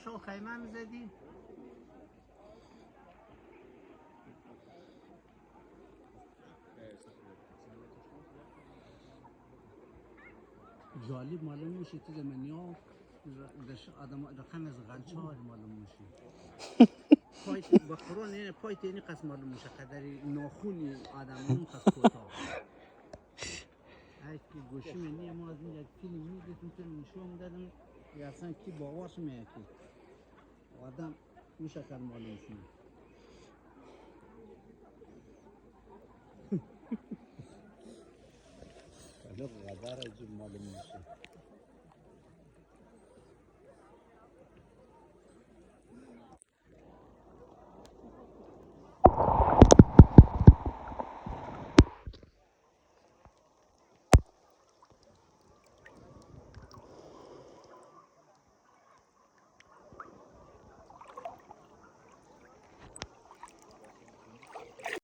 شو خیمه میزدی؟ جالب معلوم میشه تو زمینی ها آدم رقم از غلچه ها معلوم میشه پای با قرآن این پای اینی قسم معلوم میشه قدری ناخونی آدم اون قسم کوتاه هیچ که گوشی منی ما از این یک فیلم میدیدم تو نشون دادم یا اصلا کی باورش میکنه آدم میشه کار معلوم شد حالا غدر عجیب معلوم میشه